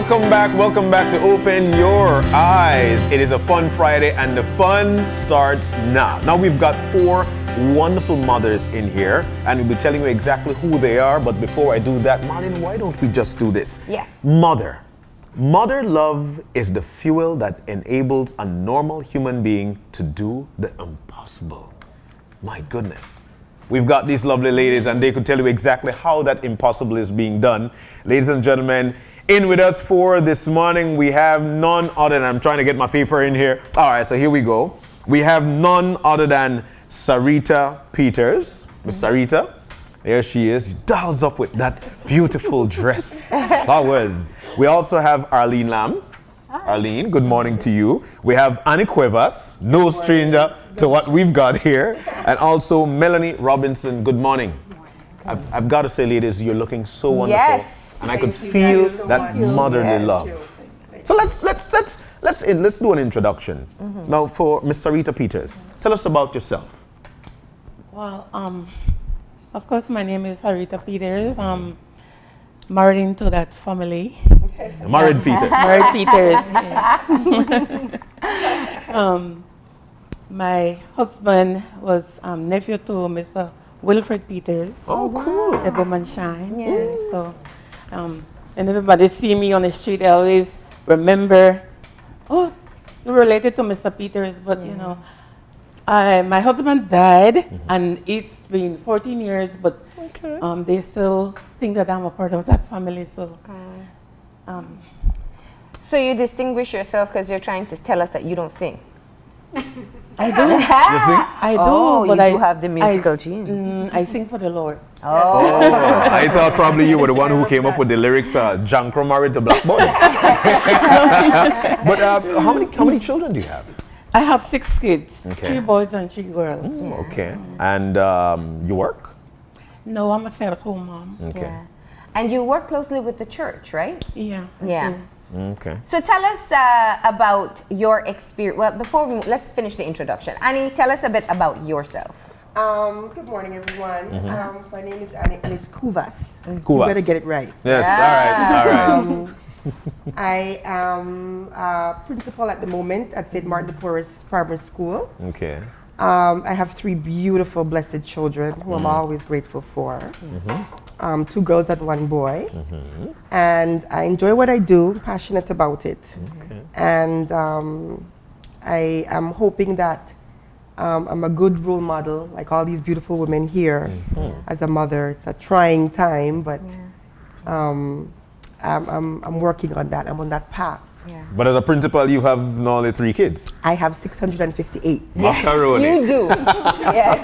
welcome back to Open Your Eyes. It is a fun Friday and the fun starts now. Now we've got 4 wonderful mothers in here and we'll be telling you exactly who they are. But before I do that, Marlene, why don't we just do this? Yes. Mother. Mother love is the fuel that enables a normal human being to do the impossible. My goodness. We've got these lovely ladies and they could tell you exactly how that impossible is being done. Ladies and gentlemen, in with us for this morning, we have none other than, I'm trying to get my paper in here. All right, so here we go. We have none other than Sarita Peters. Miss Sarita, there she is, dolls up with that beautiful dress. Flowers. We also have Arlene Lam. Arlene, good morning to you. We have Annie Cuvas, no stranger to what we've got here. And also Melonie Robinson, good morning. I've got to say, ladies, you're looking so wonderful. Yes. And I could feel that motherly love. So let's do an introduction. Now for Miss Sarita Peters, tell us about yourself. Well, of course, my name is Sarita Peters. I'm married into that family. Married Peters. Married Peters. Yeah. My husband was nephew to Mr. Wilfred Peters. Oh, cool. The woman shine. Yeah. So, and everybody see me on the street, they always remember, oh, you're related to Mr. Peters, but you know, my husband died, and it's been 14 years, but they still think that I'm a part of that family. So, so you distinguish yourself because you're trying to tell us that you don't sing. I do. You sing? I do, Oh, but you do have the musical gene. I sing for the Lord. Oh, I thought probably you were the one who came up with the lyrics, Jankro married to Black Boy. But how many children do you have? I have 6 kids, Okay. 3 boys and 3 girls. Okay. And you work? No, I'm a stay-at-home mom. Okay. Yeah. And you work closely with the church, right? Yeah. I Yeah. do. Okay. So tell us about your experience. Well, let's finish the introduction. Annie, tell us a bit about yourself. Good morning, everyone. My name is Annie, and it's Cuvas. Cuvas. You better get it right. Yes, all right. I am principal at the moment at St. Martin de Porres Primary School. Okay. I have 3 beautiful, blessed children who I'm always grateful for. 2 girls and 1 boy. And I enjoy what I do, passionate about it. Okay. And I am hoping that I'm a good role model, like all these beautiful women here. As a mother, it's a trying time, but I'm working on that. I'm on that path. Yeah. But as a principal, you have not only 3 kids. I have 658. Macaroni. You do. Yes.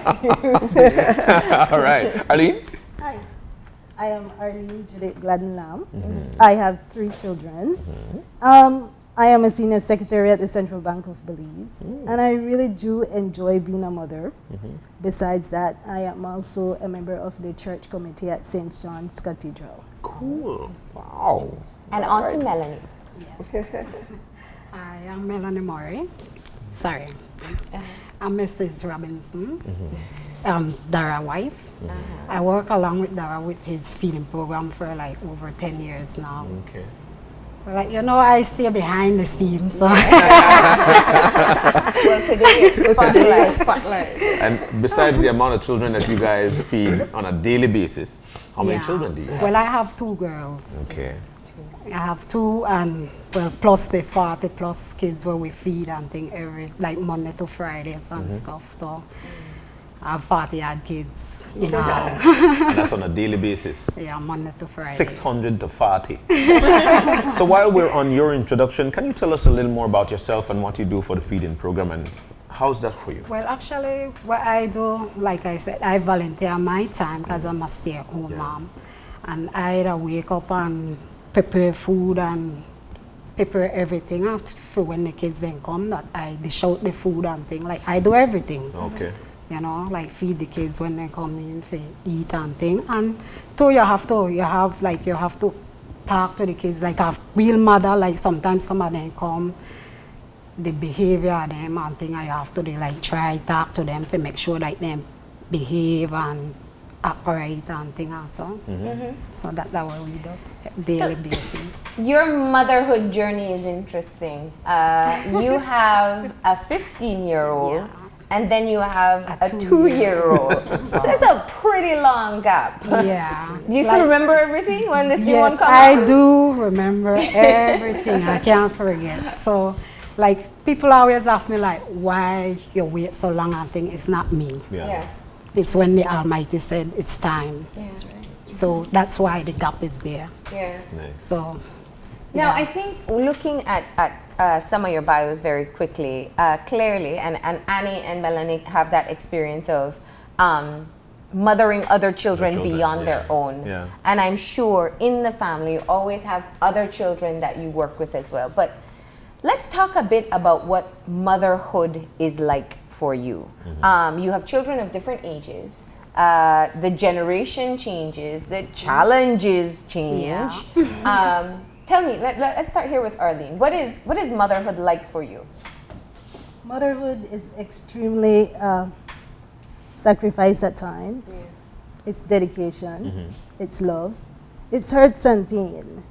All right. Arlene? Hi, I am Arlene Judith Gladden Lam. I have 3 children. I am a senior secretary at the Central Bank of Belize, and I really do enjoy being a mother. Besides that, I am also a member of the church committee at St. John's Cathedral. Cool. Wow. And on to Melonie. Yes. I am Melonie Murray. Sorry. I'm Mrs. Robinson, Dara wife. I work along with Dara with his feeding program for like over 10 years now. Okay. Well, like, you know, I stay behind the scenes. So. Well, today is spotlight. And besides the amount of children that you guys feed on a daily basis, how many Yeah. children do you have? Well, I have 2 girls. Okay. I have 2, and well, plus the 40 plus kids where we feed and thing like Monday to Fridays and stuff. So I have 40 odd kids, you know. And that's on a daily basis. Yeah, Monday to Friday. 600 to 40. So while we're on your introduction, can you tell us a little more about yourself and what you do for the feeding program and how's that for you? Well, actually, what I do, like I said, I volunteer my time because I'm a stay-at-home mom. And I either wake up and prepare food and prepare everything after when the kids then come, that I dish out the food and thing. Like, I do everything. Okay. You know, like feed the kids when they come in for eat and thing. And too, you have to talk to the kids like a real mother. Like sometimes some of them come, the behavior of them and thing, and you have to try talk to them to make sure like them behave and operate and thing also. So that what we do daily basis. Your motherhood journey is interesting. You have a 15-year-old, and then you have a 2-year-old. So it's a pretty long gap. Yeah. Do you still remember everything when this new one Yes, comes I out? do remember everything. I can't forget. So, like, people always ask me, like, why you wait so long and think it's not me. Yeah. It's when the Almighty said it's time. Yeah. That's right. So that's why the gap is there. Yeah. Nice. So, Now, I think looking at some of your bios very quickly, clearly, and Annie and Melonie have that experience of mothering other children beyond their own. Yeah. And I'm sure in the family you always have other children that you work with as well. But let's talk a bit about what motherhood is like for you. You have children of different ages. The generation changes, the challenges change. Tell me, let's start here with Arlene. What is motherhood like for you? Motherhood is extremely sacrifice at times. It's dedication. It's love. It's hurts and pain.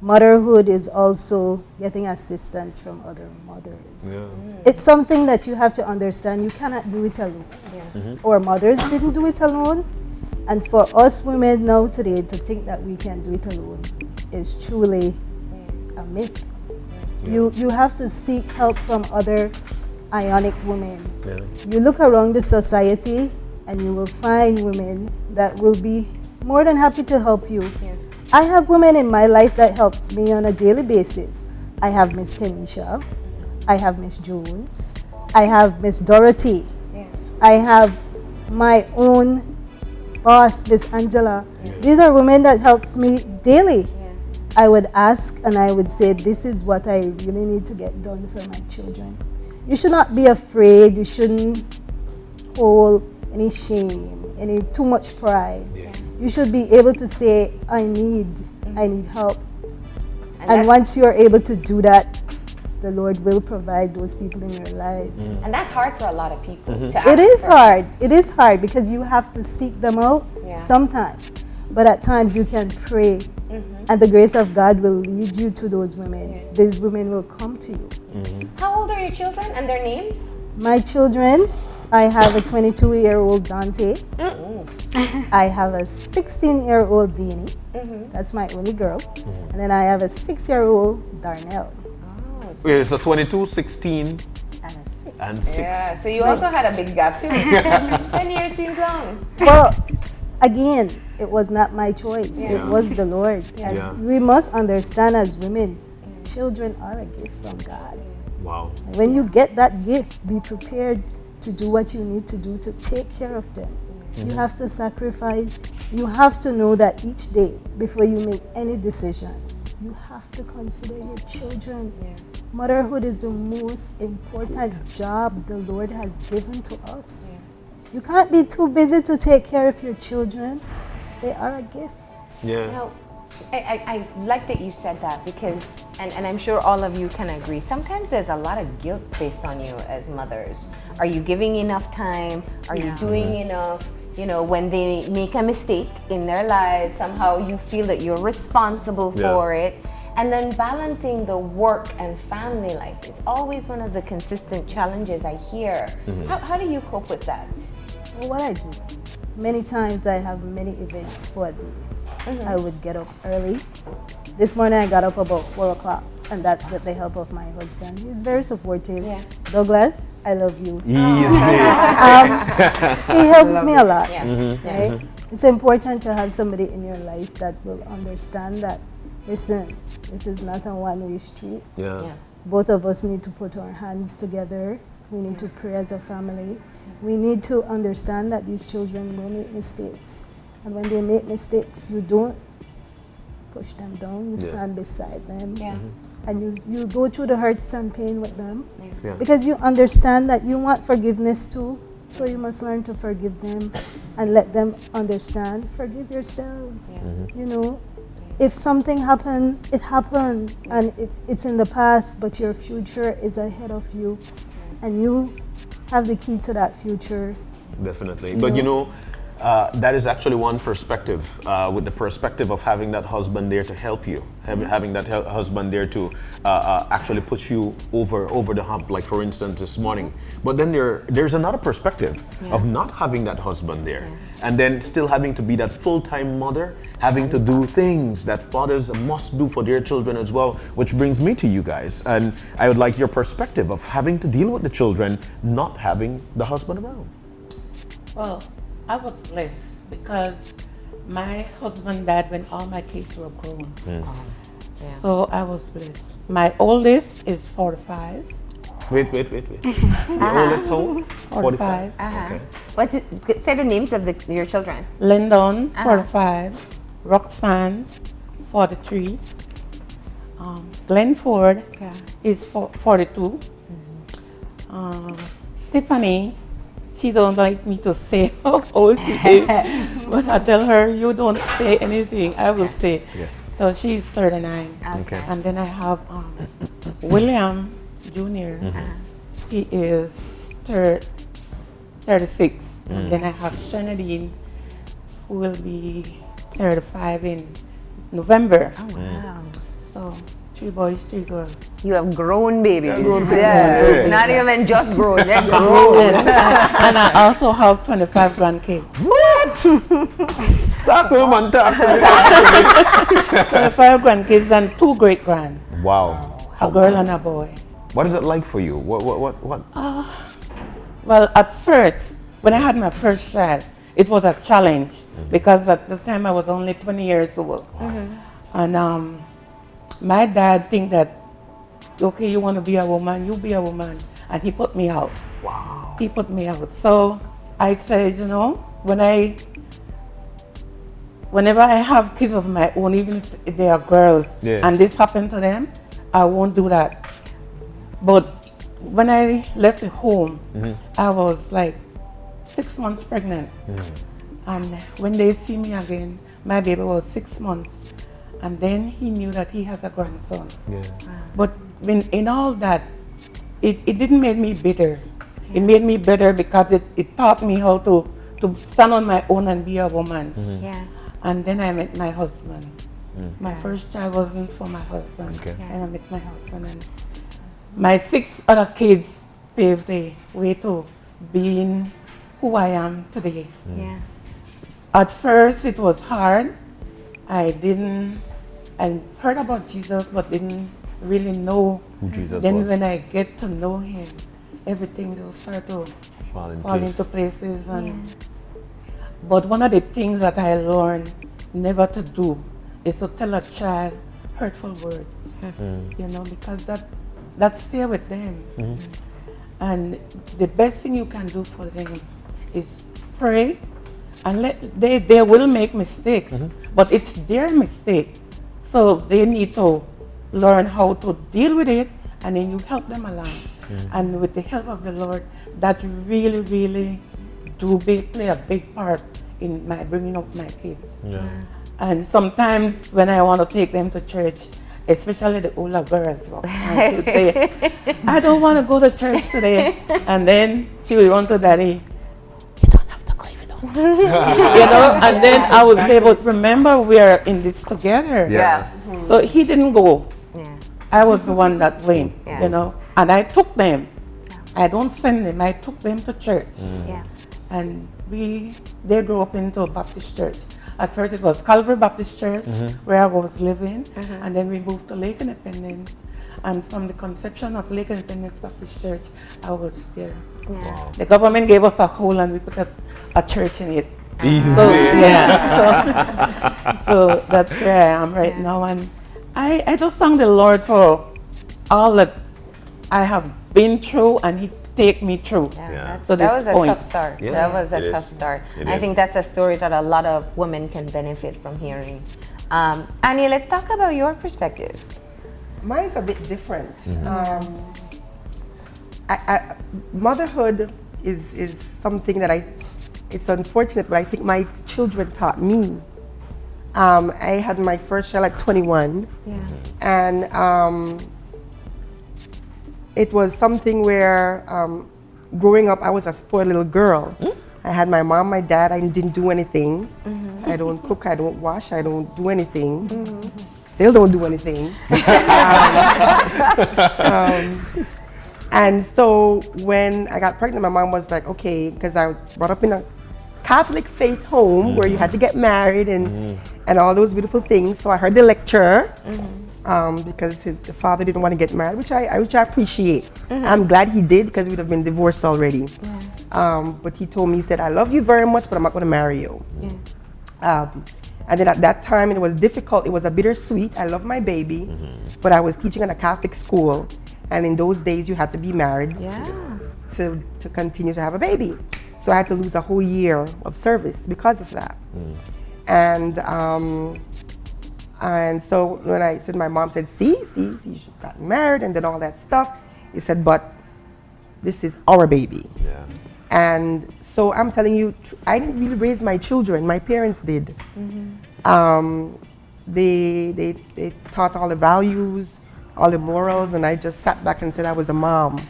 Motherhood is also getting assistance from other mothers. It's something that you have to understand. You cannot do it alone. Our mothers didn't do it alone. And for us women now today to think that we can do it alone is truly a myth. You have to seek help from other ionic women. You look around the society and you will find women that will be more than happy to help you. I have women in my life that helps me on a daily basis. I have Miss Kenisha, I have Miss Jones, I have Miss Dorothy, I have my own boss, Miss Angela. These are women that helps me daily. I would ask and I would say, this is what I really need to get done for my children. You should not be afraid. You shouldn't hold any shame, any too much pride. You should be able to say, I need help. And once you're able to do that, the Lord will provide those people in your lives. And that's hard for a lot of people to ask It is for. hard. It is hard because you have to seek them out sometimes. But at times you can pray and the grace of God will lead you to those women. These women will come to you. How old are your children and their names? My children, I have a 22-year-old Dante. I have a 16-year-old Dini. That's my only girl. And then I have a 6-year-old Darnell. Wait, so 22, 16, And a 6. and 6. Yeah, so you also had a big gap too. 10 years seems long. Well, again, it was not my choice. It was the Lord. And we must understand as women, children are a gift from God. Wow. And when you get that gift, be prepared to do what you need to do to take care of them. You have to sacrifice. You have to know that each day, before you make any decision, you have to consider your children. Motherhood is the most important job the Lord has given to us. You can't be too busy to take care of your children. They are a gift. Now, I like that you said that because, and I'm sure all of you can agree, sometimes there's a lot of guilt based on you as mothers. Are you giving enough time? Are you doing enough? You know, when they make a mistake in their lives, somehow you feel that you're responsible for it. And then balancing the work and family life is always one of the consistent challenges I hear. How do you cope with that? Well, what I do, many times I have many events for a day. I would get up early. This morning I got up about 4 o'clock, and that's with the help of my husband. He's very supportive. Douglas, I love you. He helps me a lot. Right? It's important to have somebody in your life that will understand that, listen, this is not a one-way street. Both of us need to put our hands together. We need to pray as a family. We need to understand that these children will make mistakes. And when they make mistakes, you don't push them down, you stand beside them. And you go through the hurts and pain with them. Because you understand that you want forgiveness too. So you must learn to forgive them and let them understand. Forgive yourselves. You know, if something happened, it happened and it's in the past, but your future is ahead of you. And you have the key to that future. Definitely. But you know, That is actually one perspective, with the perspective of having that husband there to help you, having that husband there to actually put you over the hump, like for instance this morning. But then there's another perspective of not having that husband there, and then still having to be that full-time mother, having to do things that fathers must do for their children as well, which brings me to you guys. And I would like your perspective of having to deal with the children, not having the husband around. Well, I was blessed because my husband died when all my kids were grown. So I was blessed. My oldest is 45. Wait. The oldest home? 45. Okay. What's it? Say the names of your children. Lyndon, 45. Roxanne, 43. Glenn Ford is 42. Tiffany, she don't like me to say how old she is, but I tell her, you don't say anything, I will say. Yes. So she's 39. Okay. And then I have William Jr. He is 36. And then I have Shanadine, who will be 35 in November. Oh, wow. So 3 boys, 3 girls. You have grown babies. Yeah. Not even just grown, they're grown. And I also have 25 grandkids. What? Stop them on top. 25 grandkids and 2 great grand. Wow. A girl and a boy. What is it like for you? What? Well, at first, when I had my first child, it was a challenge because at the time I was only 20 years old. And my dad think that, okay, you want to be a woman, you be a woman. And he put me out. Wow. He put me out. So I said, you know, whenever I have kids of my own, even if they are girls, and this happened to them, I won't do that. But when I left the home, I was like 6 months pregnant. And when they see me again, my baby was 6 months. And then he knew that he has a grandson. But in all that, it didn't make me bitter. It made me better because it taught me how to stand on my own and be a woman. And then I met my husband. My first child wasn't for my husband. And I met my husband. And my 6 other kids paved the way to being who I am today. At first it was hard. I heard about Jesus but didn't really know Who Jesus then was. when I get to know him, everything will start to fall into places. But one of the things that I learned never to do is to tell a child hurtful words, you know, because that stay with them. And the best thing you can do for them is pray, and they will make mistakes, but it's their mistake. So they need to learn how to deal with it, and then you help them along. And with the help of the Lord, that really, really play a big part in my bringing up my kids. And sometimes when I want to take them to church, especially the older girls, she would say, I don't want to go to church today. And then she would run to daddy, you don't have to go if you don't want to. You know, and then I would say, but remember, we are in this together. So he didn't go. I was the one that went, you know, and I took them. I don't send them, I took them to church. And they grew up into a Baptist church. At first it was Calvary Baptist Church, where I was living, and then we moved to Lake Independence. And from the conception of Lake Independence Baptist Church, I was there. The government gave us a hole and we put a church in it. So that's where I am right now. And I just thank the Lord for all that I have been through, and He take me through. So that was a tough start. That was a tough start. I think that's a story that a lot of women can benefit from hearing. Annie, let's talk about your perspective. Mine's a bit different. Motherhood is something that it's unfortunate, but I think my children taught me. I had my first child at 21, and it was something where growing up I was a spoiled little girl. I had my mom, my dad. I didn't do anything. I don't cook, I don't wash, I don't do anything. Still don't do anything. And so when I got pregnant, my mom was like, okay, because I was brought up in a Catholic faith home where you had to get married and all those beautiful things. So I heard the lecture because the father didn't want to get married, which I appreciate. I'm glad he did because we'd have been divorced already. But he told me, he said, I love you very much, but I'm not going to marry you. And then at that time, it was difficult. It was a bittersweet. I love my baby, but I was teaching at a Catholic school. And in those days, you had to be married to continue to have a baby. So I had to lose a whole year of service because of that. And so when I said, my mom said, see, she got married and then all that stuff. He said, but this is our baby. And so I'm telling you, I didn't really raise my children. My parents did. They taught all the values, all the morals, and I just sat back and said I was a mom.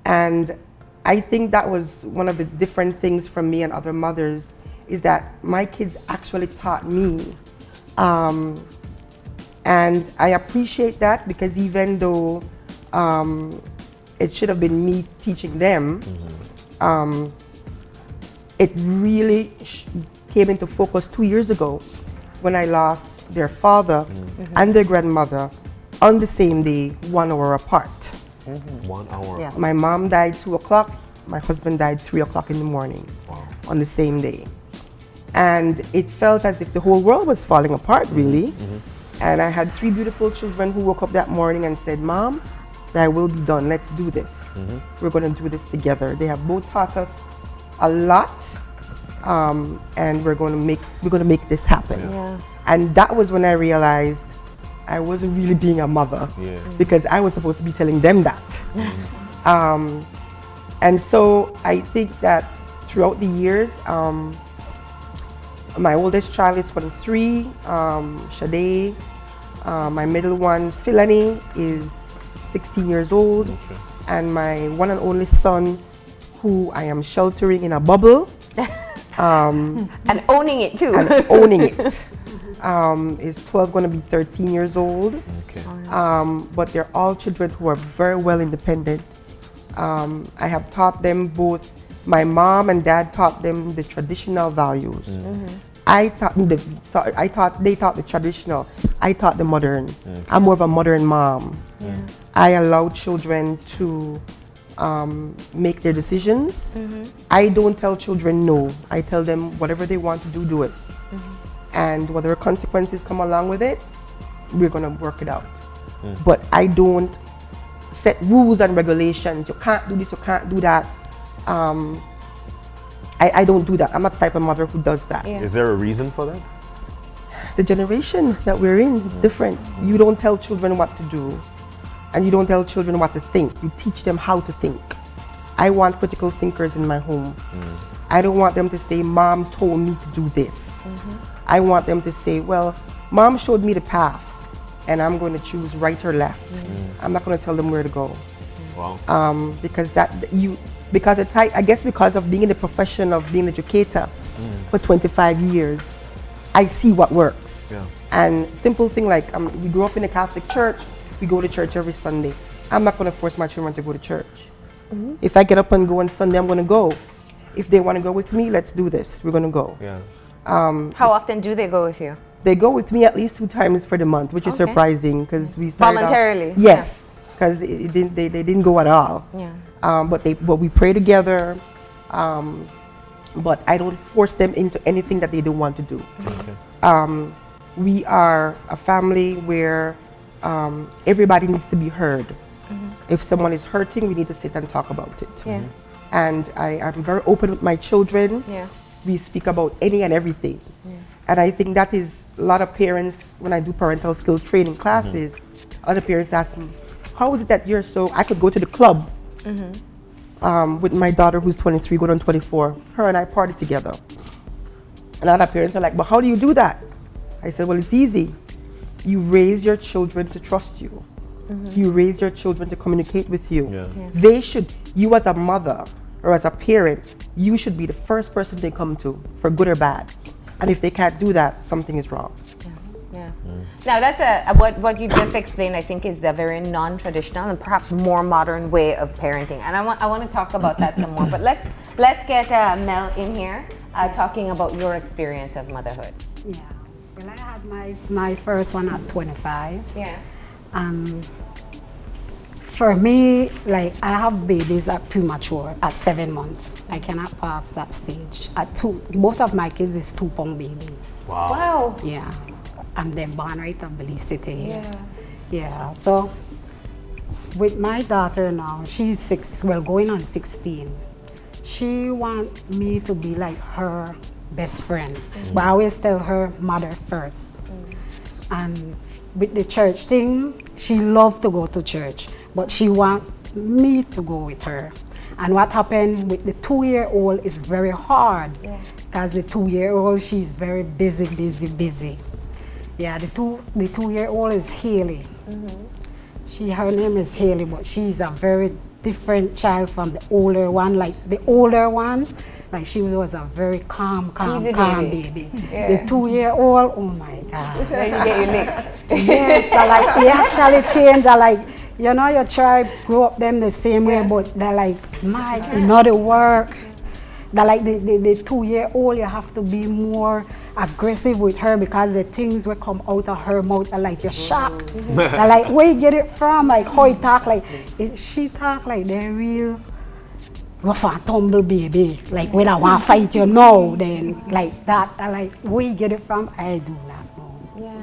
And I think that was one of the different things from me and other mothers, is that my kids actually taught me. And I appreciate that, because even though it should have been me teaching them, it really came into focus 2 years ago when I lost their father and their grandmother on the same day, 1 hour apart. 1 hour. Yeah. My mom died 2 o'clock, my husband died 3 o'clock in the morning on the same day. And it felt as if the whole world was falling apart, really. And I had 3 beautiful children who woke up that morning and said, Mom, I will be done, let's do this. We're gonna do this together. They have both taught us a lot, and we're gonna make this happen. And that was when I realized I wasn't really being a mother, because I was supposed to be telling them that. And so I think that throughout the years, my oldest child is 23, Shade. My middle one, Melonie, is 16 years old. And my one and only son, who I am sheltering in a bubble. And owning it too. Is 12, going to be 13 years old. But they're all children who are very well independent. I have taught them both. My mom and dad taught them the traditional values. They taught the traditional. I taught the modern. I'm more of a modern mom. I allow children to make their decisions. I don't tell children no. I tell them whatever they want to do, do it. And whatever consequences come along with it, we're gonna work it out. But I don't set rules and regulations. You can't do this, you can't do that. I don't do that. I'm not the type of mother who does that. Is there a reason for that? The generation that we're in is different. You don't tell children what to do, and you don't tell children what to think. You teach them how to think. I want critical thinkers in my home. I don't want them to say, Mom told me to do this. I want them to say, well, Mom showed me the path, and I'm going to choose right or left. I'm not going to tell them where to go. Because I guess because of being in the profession of being an educator for 25 years, I see what works. And simple thing like, we grew up in a Catholic church, we go to church every Sunday. I'm not going to force my children to go to church. If I get up and go on Sunday, I'm going to go. If they want to go with me, let's do this. We're going to go. How often do they go with you? They go with me at least 2 times for the month, which is surprising, because we started voluntarily. Yes, because they didn't go at all. But we pray together. But I don't force them into anything that they don't want to do. We are a family where everybody needs to be heard. If someone is hurting, we need to sit and talk about it. And I'm very open with my children. We speak about any and everything. And I think that is a lot of parents, when I do parental skills training classes, other parents ask me, how is it that I could go to the club with my daughter who's 23, going on 24. Her and I party together. And other parents are like, but how do you do that? I said, well, it's easy. You raise your children to trust you. You raise your children to communicate with you. They should, you as a mother, or as a parent, you should be the first person they come to for good or bad. And if they can't do that, something is wrong. Yeah. Now that's what you just explained. I think is a very non-traditional and perhaps more modern way of parenting. And I want to talk about that some more. But let's get Mel in here talking about your experience of motherhood. Yeah. Well, I had my first one at 25. Yeah. For me, like I have babies at premature at 7 months. I cannot pass that stage. At 2, both of my kids is 2-pound babies. Wow. Yeah. And then born right at Belize City. Yeah. Yeah. So with my daughter now, she's 6, well going on 16. She wants me to be like her best friend. But I always tell her mother first. And with the church thing, she loves to go to church, but she wants me to go with her. And what happened with the 2-year-old is very hard because the 2-year-old, she's very busy. Yeah, the 2-year-old is Haley. Her name is Haley, but she's a very different child from the older one. Like the older one, like she was a very calm baby. Yeah. The 2-year-old, oh my God. Then you get your lick. Yes, like they actually change. Like, you know, your child grow up them the same way, but they're like, you know the work. They're like the 2-year-old, you have to be more aggressive with her because the things will come out of her mouth are like you're shocked. They're like, where you get it from? Like how you talk, like she talk like they're real rough and tumble baby. Like when I want to fight you now, then like that. I like where you get it from? I do not know.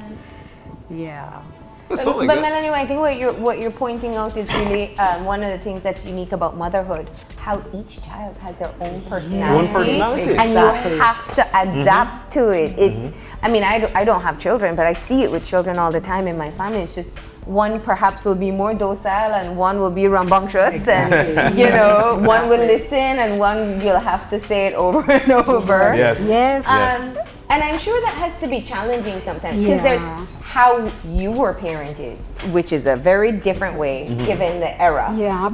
Yeah. But Melonie, I think what you're pointing out is really one of the things that's unique about motherhood, how each child has their own personality. And you have to adapt to it. It's, I mean, I don't have children, but I see it with children all the time in my family. It's just one perhaps will be more docile and one will be rambunctious and you know, one will listen and one you'll have to say it over and over. Yes. And I'm sure that has to be challenging sometimes because there's how you were parented, which is a very different way given the era. Yeah.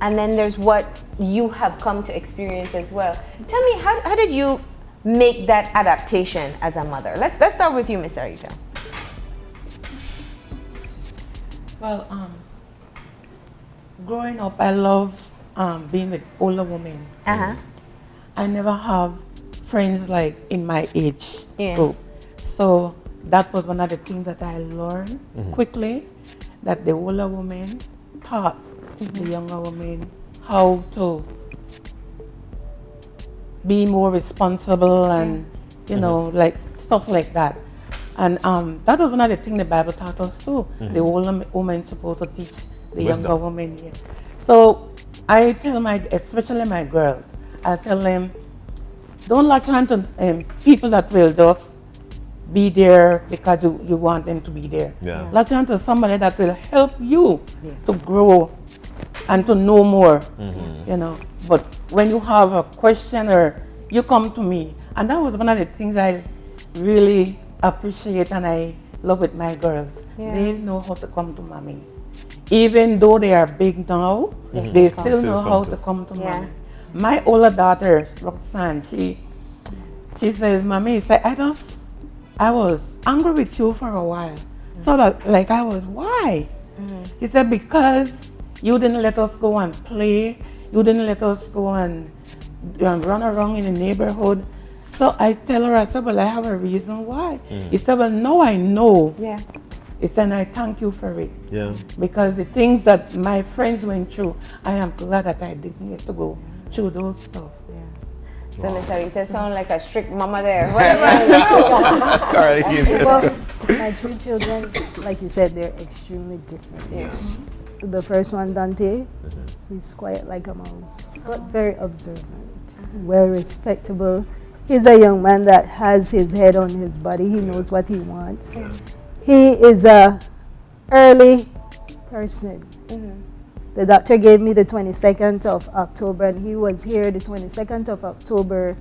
And then there's what you have come to experience as well. Tell me, how did you make that adaptation as a mother? Let's start with you, Miss Sarita. Well, growing up, I love being with older women. I never have friends like in my age group. So that was one of the things that I learned quickly, that the older women taught the younger women how to be more responsible and, you know, like stuff like that. And that was one of the things the Bible taught us too. The older woman supposed to teach the younger woman. So I tell especially my girls, I tell them, don't latch on to people that will just be there because you want them to be there. Latch on to somebody that will help you to grow and to know more, you know. But when you have a question or you come to me, and that was one of the things I really appreciate and I love with my girls. They know how to come to mommy. Even though they are big now, they still know how to come to mommy. My older daughter, Roxanne, she says, Mommy, I was angry with you for a while. So that, like, I was, why? He said, because you didn't let us go and play. You didn't let us go and run around in the neighborhood. So I tell her, I said, well, I have a reason why. He said, well, no, I know. He said, I thank you for it. Because the things that my friends went through, I am glad that I didn't get to go through those stuff. So Miss Sarita sound like a strict mama there. Well, my 3 children, like you said, they're extremely different. The first one, Dante, he's quiet like a mouse, but very observant, well respectable. He's a young man that has his head on his body. He knows what he wants. He is a early person. The doctor gave me the 22nd of October, and he was here the 22nd of October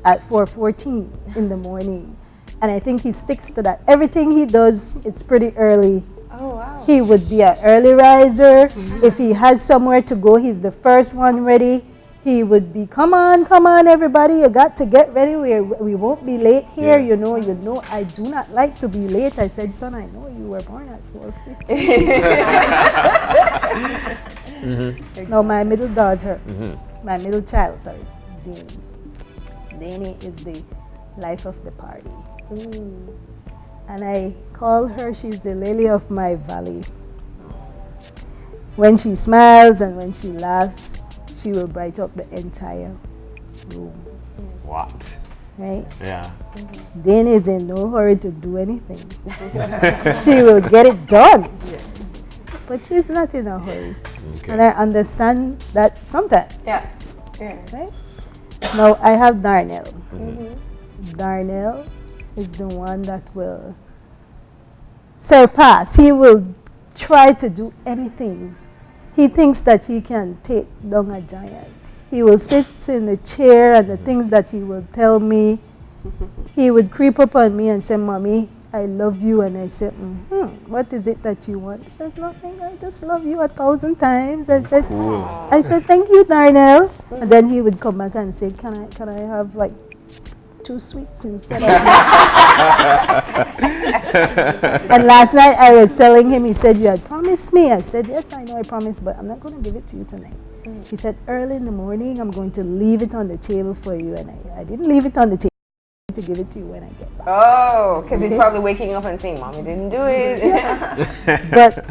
at 4:14 in the morning. And I think he sticks to that. Everything he does, it's pretty early. Oh, wow. He would be an early riser. If he has somewhere to go, he's the first one ready. he would be, come on, everybody, you got to get ready. We won't be late here. You know, I do not like to be late. I said, son, I know you were born at 4:15. Now, my middle daughter, my middle child, sorry, Dani is the life of the party. And I call her, she's the lily of my valley. When she smiles and when she laughs, she will bright up the entire room. What? Right? Yeah. Dana is in no hurry to do anything. She will get it done. But she's not in a hurry. Okay. And I understand that sometimes. Yeah. Right? Now I have Darnell. Darnell is the one that will surpass. He will try to do anything. He thinks that he can take down a giant. He will sit in the chair, and the things that he will tell me, he would creep up on me and say, Mommy, I love you. And I said, what is it that you want? He says, nothing, I just love you 1,000 times. I said, thank you, Darnell. And then he would come back and say, can I have like 2 sweets instead of And last night I was telling him, he said, you had promised me. I said, yes, I know I promised, but I'm not going to give it to you tonight. He said, early in the morning, I'm going to leave it on the table for you. And I didn't leave it on the table to give it to you when I get back. Oh, because he's probably waking up and saying, Mommy didn't do it. But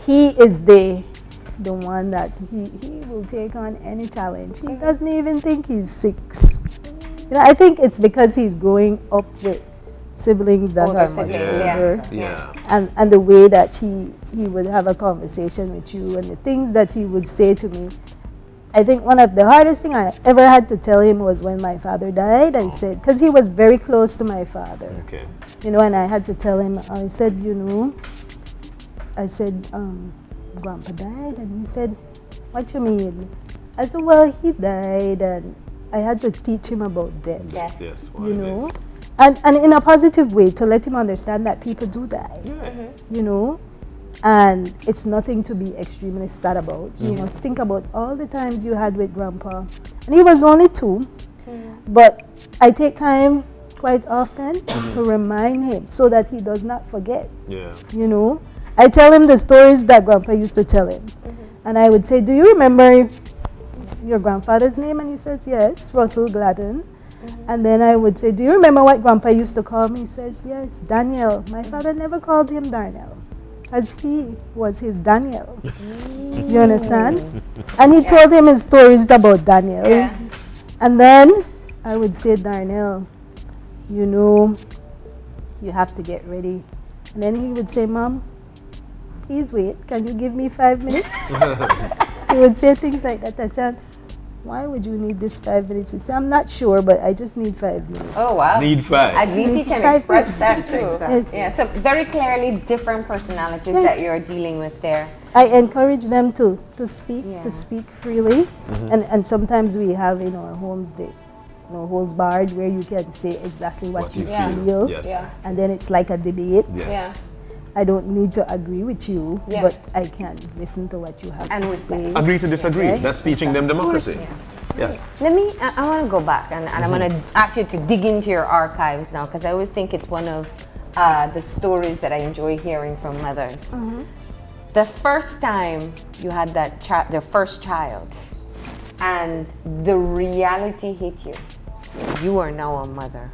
he is the one that he will take on any challenge. He doesn't even think he's 6. You know, I think it's because he's growing up with siblings that are much older. And the way that he would have a conversation with you and the things that he would say to me. I think one of the hardest thing I ever had to tell him was when my father died. I said, because he was very close to my father. Okay. You know, and I had to tell him, I said, Grandpa died. And he said, what you mean? I said, well, he died, and I had to teach him about death. Yes. Yes. You know? And in a positive way, to let him understand that people do die. You know? And it's nothing to be extremely sad about. You must think about all the times you had with Grandpa. And he was only 2. But I take time quite often to remind him so that he does not forget. Yeah. You know? I tell him the stories that Grandpa used to tell him. And I would say, do you remember your grandfather's name? And he says, yes, Russell Gladden. And then I would say, do you remember what Grandpa used to call me? He says, yes, Daniel. My father never called him Darnell, as he was his Daniel. You understand? And he told him his stories about Daniel. And then I would say, Darnell, you know, you have to get ready. And then he would say, Mom, please wait. Can you give me 5 minutes? He would say things like that. I said, why would you need this 5 minutes? He said, I'm not sure, but I just need 5 minutes. Oh, wow. Need 5. At least he can express that too. Yes. Yeah, so very clearly different personalities that you're dealing with there. I encourage them to speak freely. And sometimes we have in our homes the holds barred, where you can say exactly what you feel. Yes. And then it's like a debate. Yeah. I don't need to agree with you, but I can listen to what you have to say. Agree to disagree. Right? That's teaching them democracy. Yes. Let me, I want to go back and I'm going to ask you to dig into your archives now, because I always think it's one of the stories that I enjoy hearing from mothers. The first time you had that the first child and the reality hit you, you are now a mother.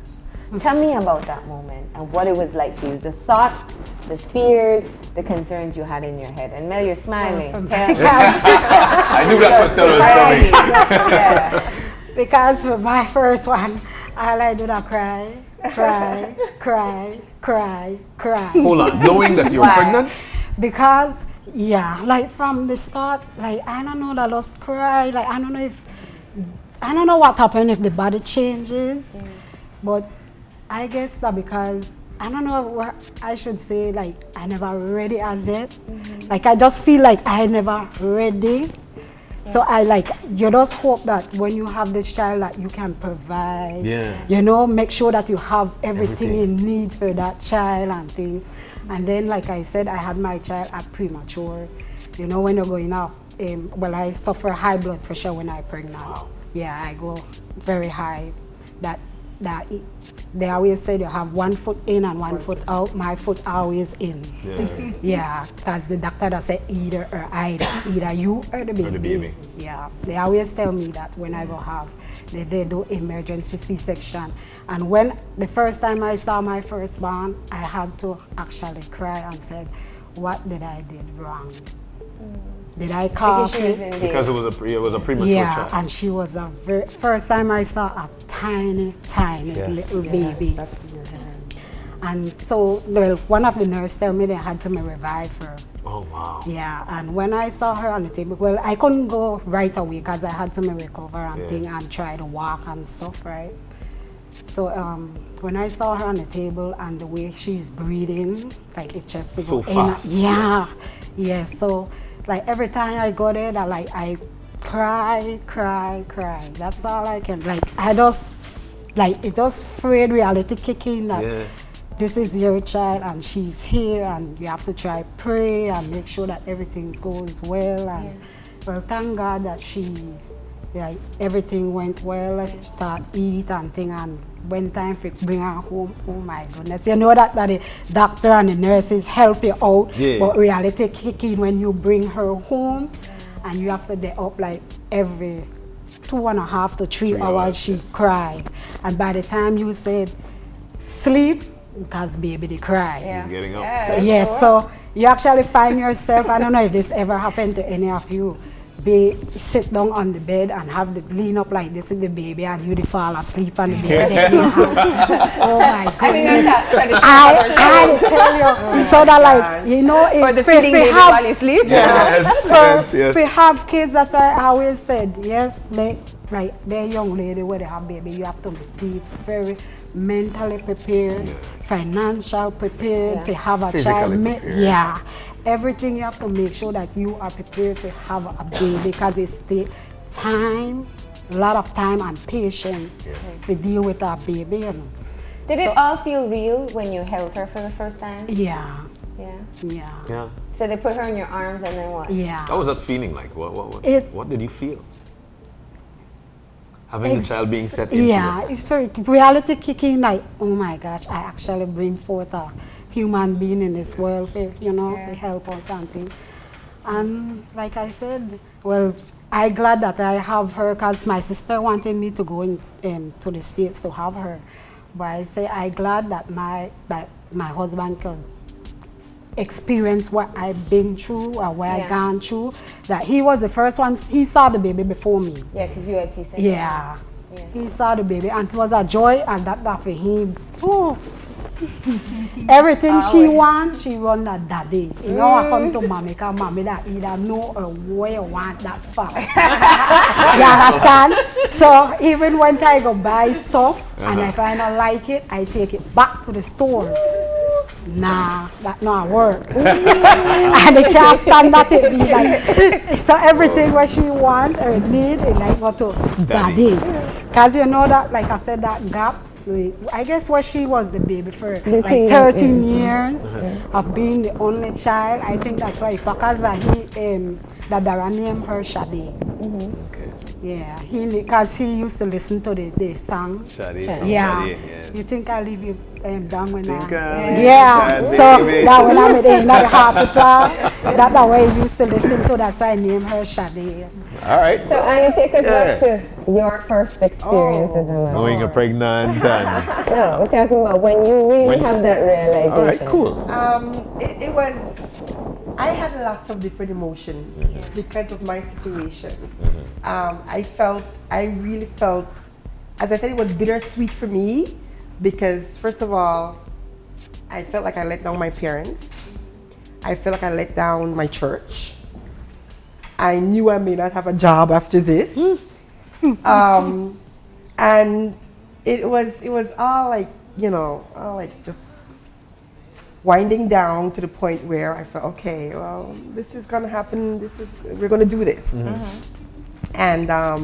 Tell me about that moment and what it was like for you, the thoughts, the fears, the concerns you had in your head. And Mel, you're smiling. I knew that was coming. Because for my first one, all I do is cry. Hold on, knowing that you're pregnant? Because, like from the start, like I don't know, I just cry. Like I don't know what happened if the body changes, but I guess that because I don't know what I should say, like I never ready as yet. Like I just feel like I never ready. So I you just hope that when you have this child that you can provide, you know, make sure that you have everything you need for that child and thing. And then like I said, I had my child at premature. You know, when you're going out well, I suffer high blood pressure when I'm pregnant. Wow. Yeah, I go very high. They always say you have 1 foot in and 1 foot out. My foot always in. Yeah. Yeah, because the doctor does say either or either you or the baby. Or the baby. Yeah, they always tell me that when I go have, they do emergency C-section. And when the first time I saw my firstborn, I had to actually cry and said, what did I did wrong? Did I cause it? Because it was a premature Yeah, child. and she was a first time I saw a tiny little baby. That's in your hand. And so one of the nurses tell me they had to revive her. Oh, wow. Yeah, and when I saw her on the table, well, I couldn't go right away because I had to recover and thing and try to walk and stuff, right? So when I saw her on the table and the way she's breathing, like it just So go fast. Yeah, yes. So like every time I go there, I cry. That's all I can. Like I just it just afraid reality kick in that this is your child and she's here and you have to try pray and make sure that everything goes well. And well, thank God that everything went well. She started eat and thing, and when time for bring her home, oh my goodness. You know that the doctor and the nurses help you out, but reality kick in when you bring her home and you have to day up like every 2.5 to 3 hours she cried. And by the time you said sleep, because baby they cry. He's getting up. So yes, so you actually find yourself, I don't know if this ever happened to any of you, sit down on the bed and have the lean up like this with the baby and you fall asleep on the bed. Oh my goodness. I think that's traditional. I tell you, so that like, you know, For the if feeding we baby have, while you sleep. if we have kids, that's why I always said, yes, like they're young lady where they have baby, you have to be very mentally prepared, financial prepared, to have a child. Prepared. Everything you have to make sure that you are prepared to have a baby because it's the time, a lot of time and patience to deal with a baby. You know. Did it all feel real when you held her for the first time? Yeah. Yeah. So they put her in your arms and then what? Yeah. What was that feeling like? What did you feel? Having the child being set into it. It's very reality kicking like, oh my gosh, I actually bring forth a human being in this world, you know, to help out and things. And like I said, well, I'm glad that I have her because my sister wanted me to go to the States to have her. But I say I'm glad that my husband could experience what I've been through or what I've gone through. That he was the first one, he saw the baby before me. Yeah, because you had C-section. Yeah. He saw the baby and it was a joy and that for him. Everything she wants, she run that daddy. You know, I come to mommy because mommy that either know or where you want that from. You understand? So even when I go buy stuff and if I don't like it, I take it back to the store. Nah, that not work. And they can't stand that it be like, so everything what she want or need, it like go to daddy. Because you know that, like I said, that gap, I guess what she was the baby for like 13 years of being the only child. I think that's why because that Dara named her Shadi. Yeah, because he used to listen to the song. Shadi. Yeah. Shadi, yes. You think I leave you down when Think yeah. So that when I'm in the hospital, that's the way he used to listen to. That's why I named her Shadi. All right. So Annie, take us back to your first experience as a mother. Knowing you're pregnant and... No, we're talking about when you really have that realization. All right, cool. It was, I had lots of different emotions because of my situation. I really felt, as I said, it was bittersweet for me because first of all, I felt like I let down my parents. I felt like I let down my church. I knew I may not have a job after this. And it was all like, you know, all like just winding down to the point where I felt, okay, well, this is gonna happen. We're gonna do this. And I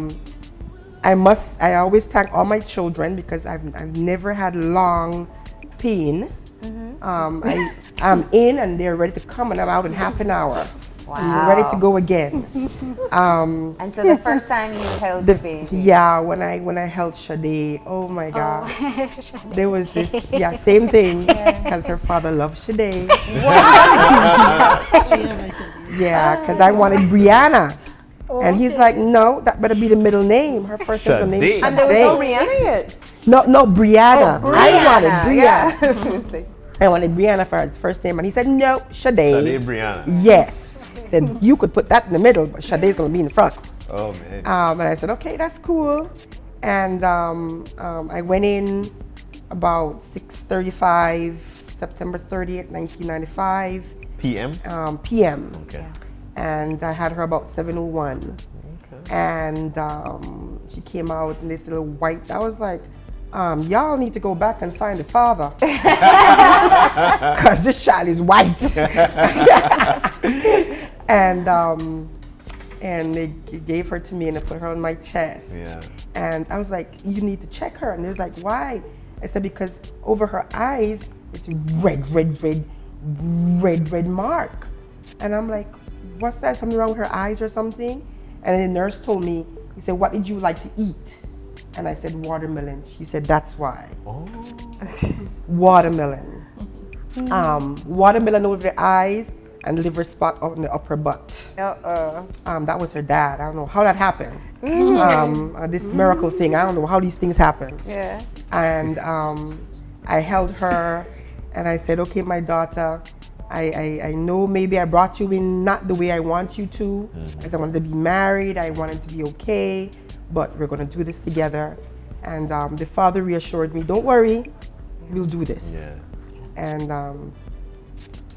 always thank all my children because I've never had long pain. I'm in and they're ready to come and I'm out in half an hour. Wow. ready to go again. And so the first time you held the baby. Yeah, when I held Sade, oh my God, there was this, same thing, because her father loved Sade. Yeah, because I wanted Brianna. And he's like, no, that better be the middle name. Her first name is Sade. And there was no Brianna yet. No, Brianna. Oh, I wanted Brianna. Yeah. I wanted Brianna for his first name, and he said, no, Sade. Sade Brianna. Yes. He said, you could put that in the middle, but Sade's going to be in the front. Oh, man. And I said, okay, that's cool. And I went in about 6:35, September 30th, 1995. PM? PM. Okay. And I had her about 7:01. Okay. And she came out in this little white, I was like, y'all need to go back and find the father. Because this child is white. And they gave her to me and they put her on my chest. Yeah. And I was like, you need to check her. And they was like, why? I said, because over her eyes, it's red mark. And I'm like, what's that? Something wrong with her eyes or something? And the nurse told me, he said, what did you like to eat? And I said, watermelon. She said, that's why. Oh. Watermelon. Watermelon over the eyes and liver spot on the upper butt. That was her dad. I don't know how that happened. This miracle thing. I don't know how these things happen. Yeah. And I held her and I said, okay, my daughter, I know maybe I brought you in not the way I want you to, because I wanted to be married, I wanted to be okay, but we're going to do this together. And the father reassured me, don't worry, we'll do this. Yeah. And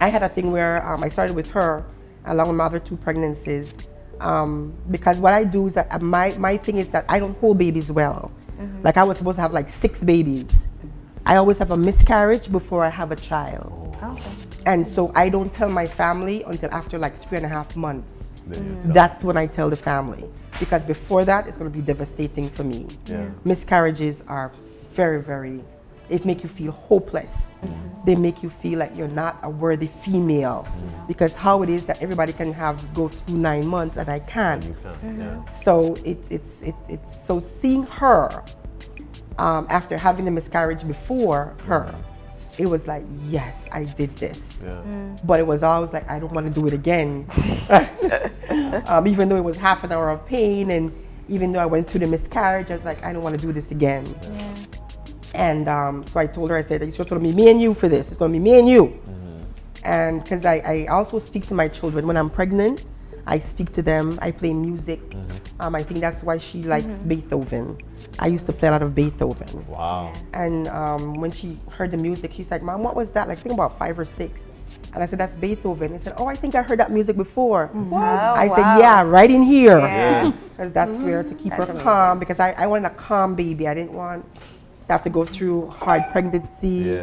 I had a thing where I started with her along with my other 2 pregnancies, because what I do is that my thing is that I don't hold babies well. Like I was supposed to have like 6 babies. I always have a miscarriage before I have a child. Okay. And so I don't tell my family until after like 3.5 months. That's when I tell the family. Because before that, it's going to be devastating for me. Yeah. Miscarriages are very, very, it make you feel hopeless. They make you feel like you're not a worthy female. Because how it is that everybody can go through 9 months and I can't. You can, yeah. So so seeing her after having the miscarriage before her, it was like, yes, I did this. Yeah. But it was always like, I don't want to do it again. Even though it was half an hour of pain, and even though I went through the miscarriage, I was like, I don't want to do this again. Yeah. And so I told her, I said, it's going to be me and you for this. It's going to be me and you. And because I also speak to my children when I'm pregnant. I speak to them, I play music. I think that's why she likes Beethoven. I used to play a lot of Beethoven. Wow. And when she heard the music, she's like, Mom, what was that? Like, I think about 5 or 6. And I said, that's Beethoven. I said, oh, I think I heard that music before. What? I said, yeah, right in here. Yes. Because that's where to keep her calm, because I wanted a calm baby. I didn't want to have to go through hard pregnancy.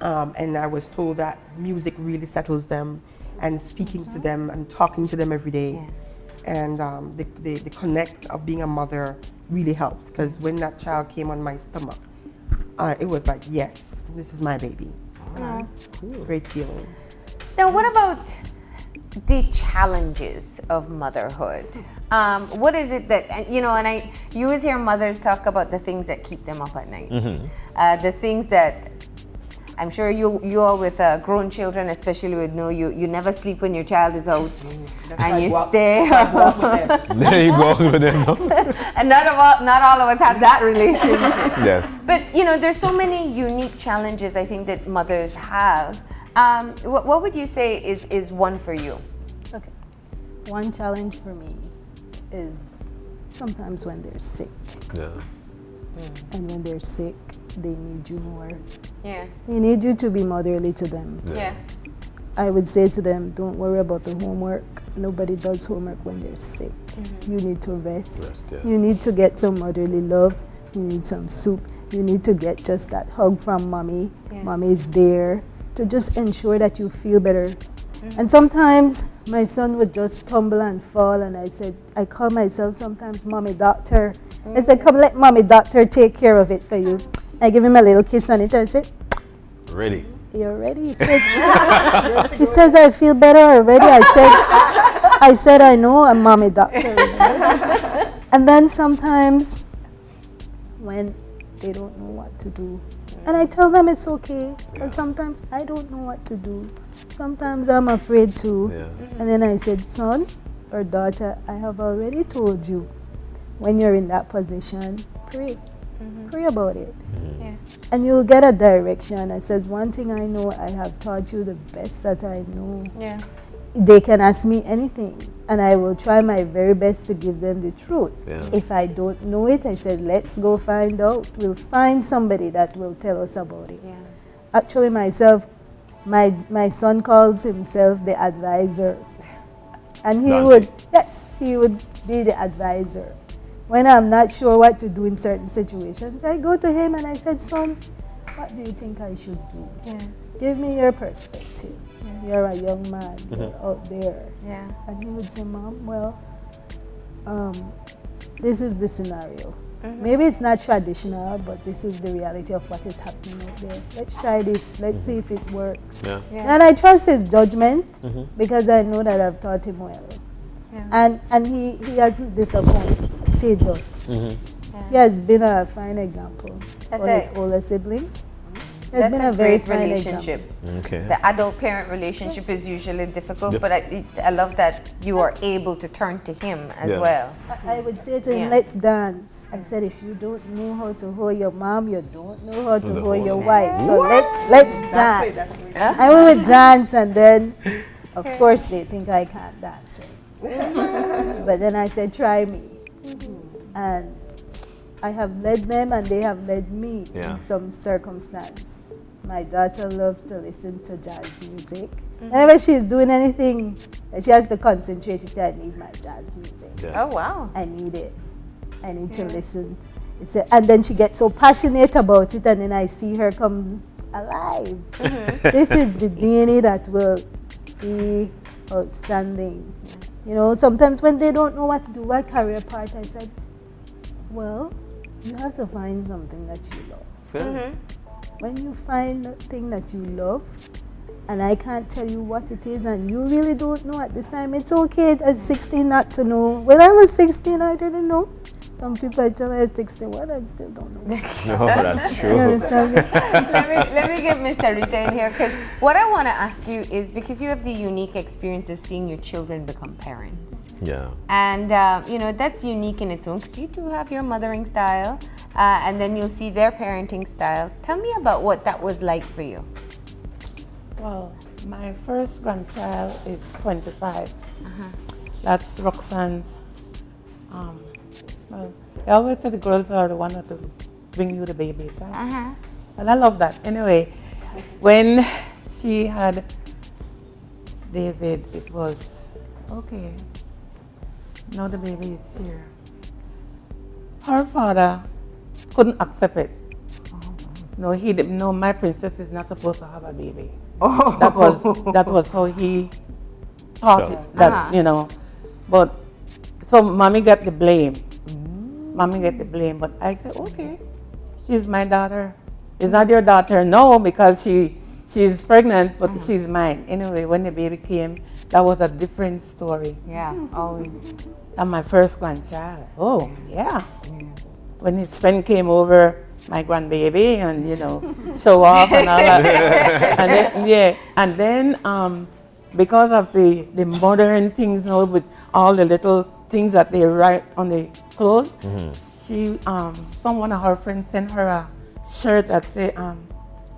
Yeah. And I was told that music really settles them, and speaking to them and talking to them every day. And the connect of being a mother really helps, because when that child came on my stomach, it was like, yes, this is my baby. Great feeling. Now, what about the challenges of motherhood? What is it that, you always hear mothers talk about the things that keep them up at night. The things that, I'm sure you all with grown children, especially would know you never sleep when your child is out, and you stay. There you go with them. And not all of us have that relationship. Yes. But there's so many unique challenges I think that mothers have. What would you say is one for you? Okay. One challenge for me is sometimes when they're sick. Yeah. And when they're sick, they need you more. Yeah. They need you to be motherly to them. Yeah. I would say to them, don't worry about the homework. Nobody does homework when they're sick. You need to rest. Yeah. You need to get some motherly love. You need some soup. You need to get just that hug from mommy. Yeah. Mommy is there to just ensure that you feel better. And sometimes my son would just tumble and fall, and I call myself sometimes mommy doctor. I said, come let mommy doctor take care of it for you. I give him a little kiss on it and I say, Ready. you're ready? He says, I feel better already. I said, I know, I'm mommy doctor. And then sometimes when they don't know what to do, and I tell them it's okay, because sometimes I don't know what to do. Sometimes I'm afraid to. And then I said, son or daughter, I have already told you, when you're in that position, pray. Pray about it. And you'll get a direction. I said, one thing I know, I have taught you the best that I know. They can ask me anything, and I will try my very best to give them the truth. If I don't know it, I said, let's go find out. We'll find somebody that will tell us about it. Actually, myself, my son calls himself the advisor. And he would be the advisor. When I'm not sure what to do in certain situations, I go to him and I said, son, what do you think I should do? Give me your perspective. You're a young man, you're out there. And he would say, Mom, well, this is the scenario. Maybe it's not traditional, but this is the reality of what is happening out there. Let's try this. Let's see if it works. And I trust his judgment because I know that I've taught him well. And he hasn't disappointed us. He has been a fine example for his older siblings. It's been a very great relationship. The adult-parent relationship is usually difficult, but I love that you are able to turn to him as well. I would say to him, let's dance. I said, if you don't know how to hold your mom, you don't know how to hold your wife. So let's dance. And we would dance, and then, of course, they think I can't dance. But then I said, try me. And I have led them and they have led me in some circumstance. My daughter loves to listen to jazz music. Whenever she's doing anything, she has to concentrate. She said, I need my jazz music. Oh, wow. I need it. I need to listen. And then she gets so passionate about it, and then I see her come alive. This is the DNA that will be outstanding. You know, sometimes when they don't know what to do, what career path, I said, well, you have to find something that you love. When you find a thing that you love, and I can't tell you what it is, and you really don't know at this time, it's okay at 16 not to know. When I was 16, I didn't know. Some people I tell her 61, I still don't know. No, that's true. You understand? let me get Miss Sarita in here, because what I want to ask you is, because you have the unique experience of seeing your children become parents. And you know, that's unique in its own, because you do have your mothering style, and then you'll see their parenting style. Tell me about what that was like for you. Well, my first grandchild is 25. That's Roxanne's. Well, I always say the girls are the one that will bring you the babies. Right? And I love that. Anyway, when she had David, it was okay. Now the baby is here. Her father couldn't accept it. No, he didn't. No, my princess is not supposed to have a baby. That was how he thought it. That you know, but so mommy got the blame. Mommy get the blame, but I said, okay, she's my daughter. It's not your daughter, no, because she's pregnant, but she's mine. Anyway, when the baby came, that was a different story. And my first grandchild. When his friend came over, my grandbaby, and you know, show off and all that. and then because of the modern things now with all the little things that they write on the clothes, she one of her friends sent her a shirt that say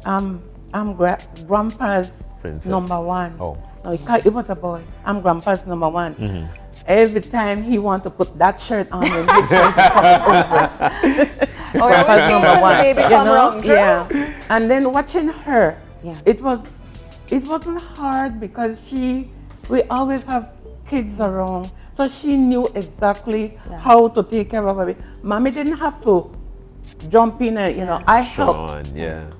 I'm grandpa's Princess. number one. No, it was a boy. I'm grandpa's number one. Every time he want to put that shirt on, him, his friends are coming over. Grandpa's number one. You know? And then watching her, it wasn't hard because we always have kids around. So she knew exactly how to take care of her. Mommy didn't have to jump in and, you know, I helped.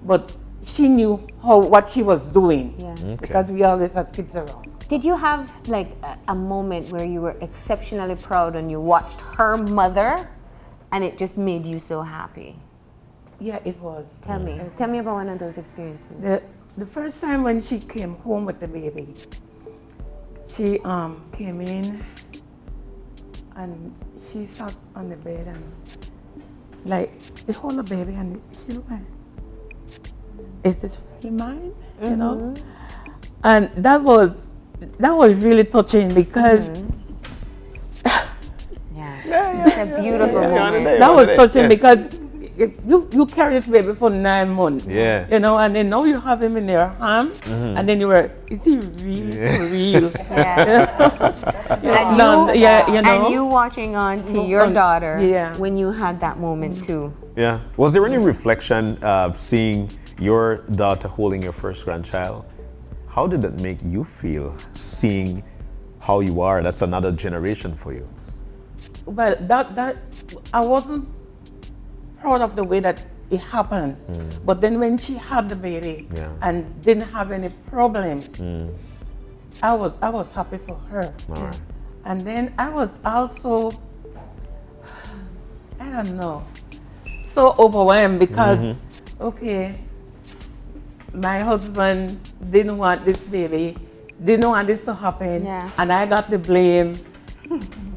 But she knew what she was doing because we always had kids around. Did you have like a moment where you were exceptionally proud and you watched her mother and it just made you so happy? Yeah, it was. Tell me about one of those experiences. the first time when she came home with the baby, she came in and she sat on the bed and like they hold the baby and she looked like, is this really mine? You know? And that was really touching because It's a beautiful moment. that was touching because you carried this baby for 9 months. Yeah. You know, and then now you have him in your arms, and then you were, is he really for real? And you watching on to your daughter when you had that moment too. Yeah. Was there any reflection of seeing your daughter holding your first grandchild? How did that make you feel, seeing how you are? That's another generation for you. Well, that I wasn't proud of the way that it happened. But then when she had the baby and didn't have any problems, I was happy for her. All right. And then I was also, I don't know, so overwhelmed because, okay, my husband didn't want this baby, didn't want this to happen, and I got the blame.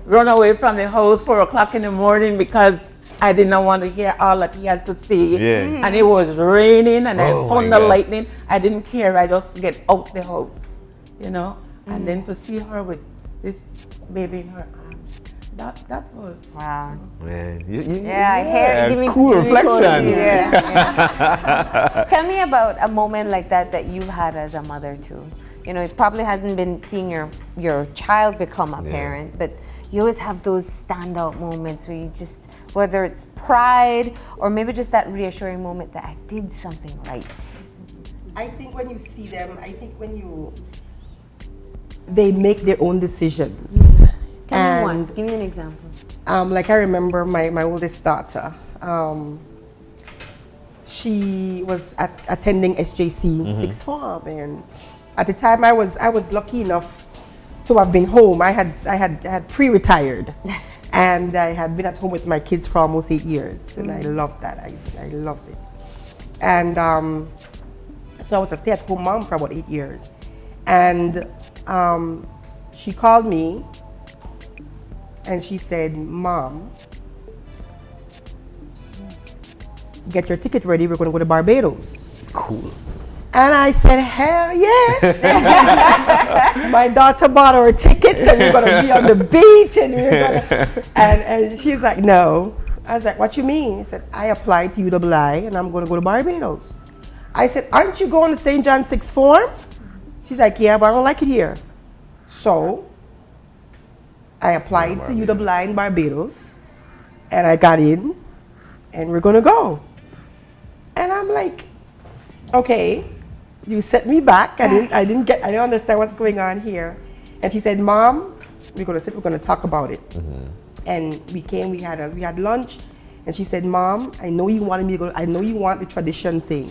Run away from the house 4 o'clock in the morning because I did not want to hear all that he had to say. And it was raining and thunder lightning. I didn't care. I just get out the house, you know. And then to see her with this baby in her arms, that was wow. Man, Give me cool reflection. Tell me about a moment like that you've had as a mother too. You know, it probably hasn't been seeing your child become a parent, but you always have those standout moments where you just, whether it's pride or maybe just that reassuring moment that I did something right. I think when you see them, they make their own decisions. Give me an example. Like I remember my oldest daughter. She was attending SJC sixth form, and at the time I was lucky enough to have been home. I had pre-retired, and I had been at home with my kids for almost 8 years, and I loved that. I loved it. And so I was a stay-at-home mom for about 8 years, and she called me, and she said, "Mom, get your ticket ready. We're going to go to Barbados." Cool. And I said, "Hell yes!" My daughter bought her tickets, and we're gonna be on the beach, and and she's like, "No." I was like, "What you mean?" I said, "I applied to UWI, and I'm gonna go to Barbados." I said, "Aren't you going to St. John sixth form?" She's like, "Yeah, but I don't like it here." So I applied to UWI in Barbados, and I got in, and we're gonna go. And I'm like, "Okay, you set me back. I didn't understand what's going on here." And she said, "Mom, we're gonna talk about it." And we had lunch, and she said, "Mom, I know you wanted me to go. I know you want the tradition thing.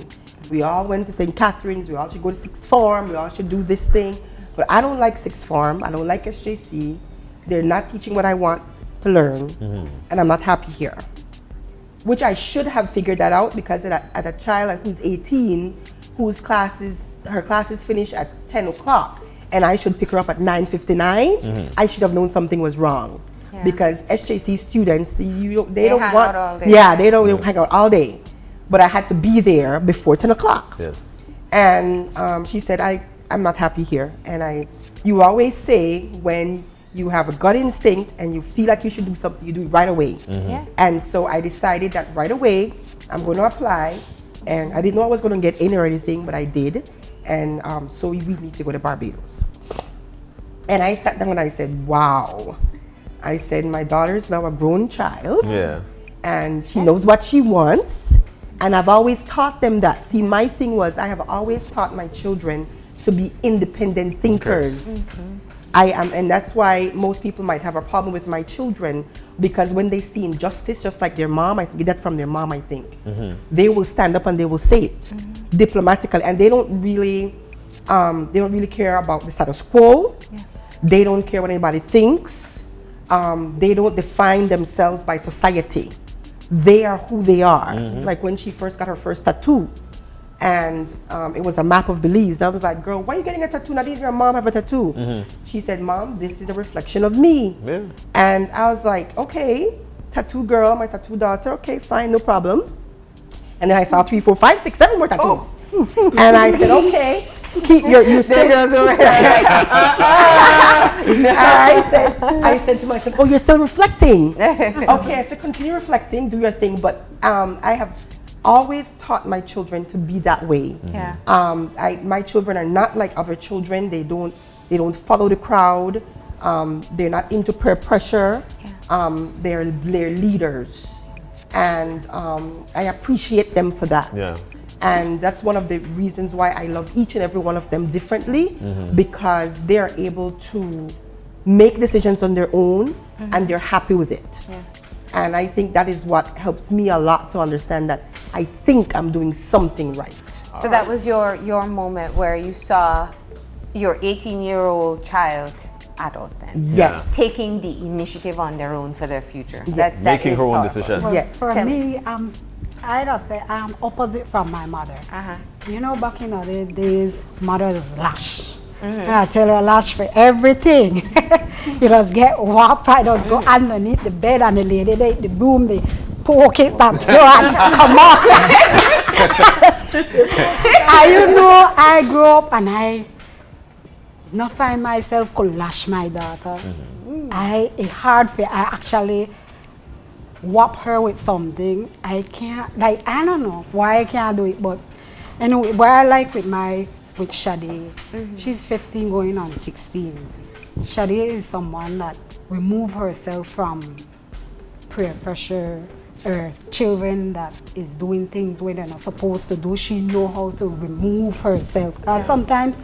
We all went to St. Catherine's. We all should go to sixth form. We all should do this thing. But I don't like sixth form. I don't like SJC. They're not teaching what I want to learn, and I'm not happy here." Which I should have figured that out, because at a child who's 18, whose her classes finish at 10 o'clock, and I should pick her up at 9:59, I should have known something was wrong. Because SJC students, they don't hang want, out all day. they don't hang out all day. But I had to be there before 10 o'clock. Yes. And she said, I'm not happy here. And you always say, when you have a gut instinct and you feel like you should do something, you do it right away. And so I decided that right away, I'm going to apply. And I didn't know I was going to get in or anything, but I did. And so we need to go to Barbados. And I sat down and I said, wow. I said, my daughter's now a grown child. Yeah. And she knows what she wants. And I've always taught them that. See, my thing was, I have always taught my children to be independent thinkers. I am, and that's why most people might have a problem with my children, because when they see injustice, just like their mom, I get that from their mom, I think. They will stand up and they will say it diplomatically, and they don't really care about the status quo. They don't care what anybody thinks. They don't define themselves by society. They are who they are. Like when she first got her first tattoo, and it was a map of Belize. I was like, girl, why are you getting a tattoo? Not even your mom have a tattoo. She said, Mom, this is a reflection of me. Yeah. And I was like, okay, tattoo girl, my tattoo daughter, okay, fine, no problem. And then I saw 3, 4, 5, 6, 7 more tattoos. And I said, okay, keep you still girls over here. I said to myself, oh, you're still reflecting. Okay, I said, continue reflecting, do your thing. But I have always taught my children to be that way. Yeah. My children are not like other children. They don't follow the crowd. They're not into peer pressure. They're leaders. And I appreciate them for that. Yeah. And that's one of the reasons why I love each and every one of them differently, because they're able to make decisions on their own and they're happy with it. Yeah. And I think that is what helps me a lot to understand that I think I'm doing something right. So that was your moment where you saw your 18-year-old child, adult then, Yes. taking the initiative on their own for their future. Yes. Making is her own powerful. decisions. Well, Yes. For Tell me, I just say I'm opposite from my mother. You know, back in the days, mother lash. And I tell her lash for everything. You just get whopped, I just go underneath the bed and the lady, the broom, they poke it that and come on. And you know, I grew up and I not find myself could lash my daughter. It's hard for I actually whop her with something. I can't, like, I don't know why I can't do it, but anyway, what I like with Shadi, she's 15 going on 16. Shadi is someone that remove herself from peer pressure, or children that is doing things where they're not supposed to do. She know how to remove herself. Sometimes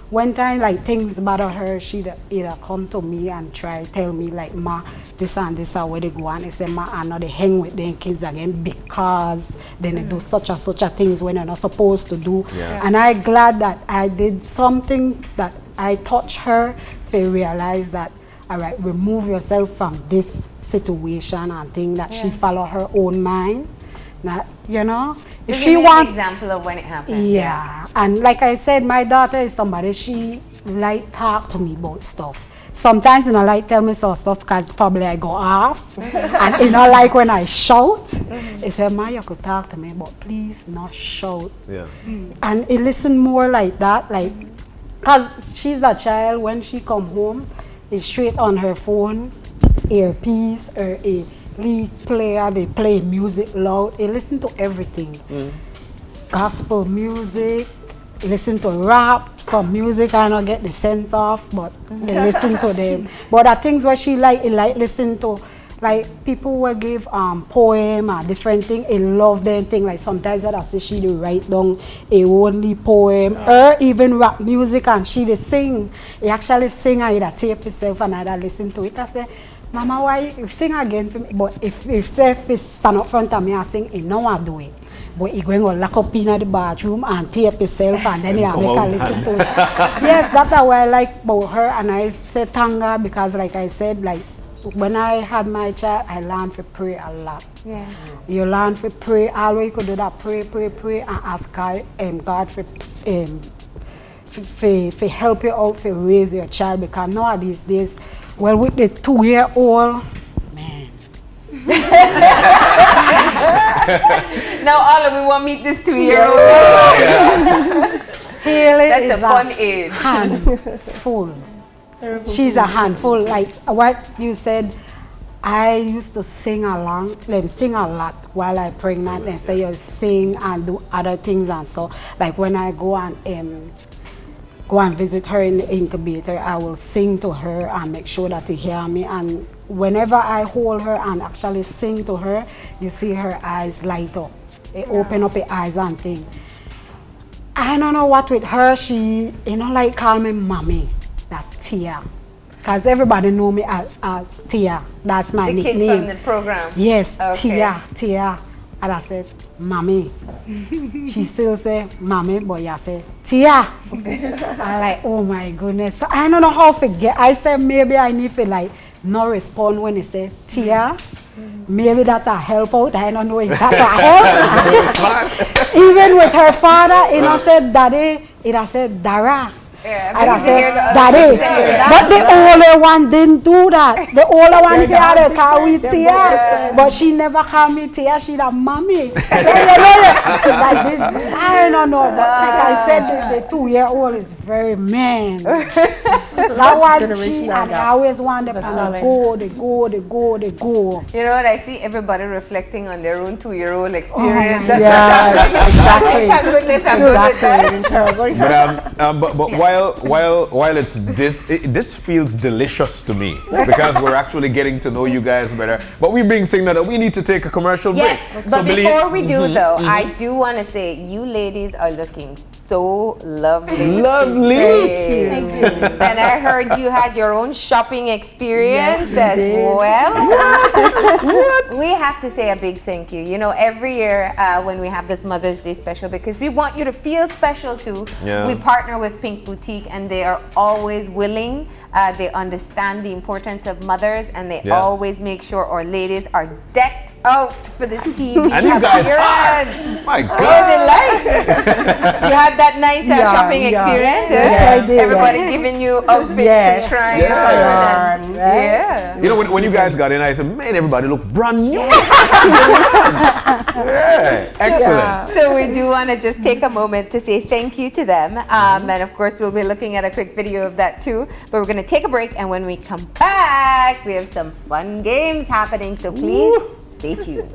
one time, like, things bother her, she'd either come to me and tell me, like, Ma, this and this are where they go, and I say, Ma, I know they hang with them kids again because then they do such a things when they're not supposed to do. And I'm glad that I did something that I touched her to realize that, all right, remove yourself from this situation and think that she follow her own mind. That, you know, So if give she me wants, an example of when it happened. yeah. And like I said, my daughter is somebody, she like talk to me about stuff. Sometimes, you know, like tell me some stuff because probably I go off. And, you know, like when I shout, they say, Ma, you could talk to me, but please not shout. Yeah. And it listen more like that, like, because she's a child, when she come home, it's straight on her phone, earpiece, or a lead player, they play music loud, they listen to everything. Gospel music, listen to rap, some music I don't get the sense of, but they listen to them. But the things where she like listen to, like people will give poem or different thing, I love them thing, like sometimes I see she do write down a only poem, or even rap music, and she they sing, he actually sing and he tape herself and I listen to it. I say, Mama, why you sing again for me? But if say stand up front of me and sing, he know I do it. But he going to lock up in the bathroom and tape himself and then he make her listen to it. Yes, that's what I like about her. And I say thank God because, like I said, like when I had my child, I learned to pray a lot. Yeah. You learn to pray. Always you could do that, pray, and ask God for help you out to raise your child, because nowadays days, well, with the 2-year-old, man. Now all of we want to meet this 2-year-old. That's a fun age. Handful. She's a handful. Like what you said, I used to sing along, sing a lot while I'm pregnant, and say you sing and do other things and so. Like when I go and visit her in the incubator, I will sing to her and make sure that they hear me. And whenever I hold her and actually sing to her, you see her eyes light up. They open up her eyes and things. I don't know what with her, she, you know, like call me Mommy, that Tia. Because everybody know me as Tia. That's my nickname. The kids from the program? Yes, Okay. Tia. And I said, Mommy. She still say, Mommy, but you say, Tia. I'm like, oh my goodness. So I don't know how to forget. I said, maybe I need to like not respond when they say, Tia. Maybe that'll help out. I don't know if that'll help. Even with her father, you know, said daddy, it I said Dara. Yeah, And I because you hear said, the other Daddy, people say that. but the older one didn't do that. The older one he had to call me Tia, but she never called me Tia, she the mommy. Like this, I don't know, but like I said, the 2-year-old is very man. That one, she, and I always want them to go. You know what, I see everybody reflecting on their own 2-year-old experience. Oh, Yeah, exactly. Thank goodness I'm good with that. But while it's this feels delicious to me because we're actually getting to know you guys better. But we're being saying that we need to take a commercial break. Yes, but before we do though, I do want to say you ladies are looking so lovely. Lovely. today. Thank you. And I heard you had your own shopping experience as well. What? We have to say a big thank you. You know, every year when we have this Mother's Day special, because we want you to feel special too, we partner with Pink Boutique and they are always willing. They understand the importance of mothers and they always make sure our ladies are decked out for this TV And you guys are. My God. What was it like? You had that nice shopping experience? Yes, I did. Everybody giving you outfits to try on. Yeah. You know, when you guys got in, I said, man, everybody look brand new. Excellent. So we do want to just take a moment to say thank you to them. And of course, we'll be looking at a quick video of that too. But we're going to take a break. And when we come back, we have some fun games happening. So please stay tuned.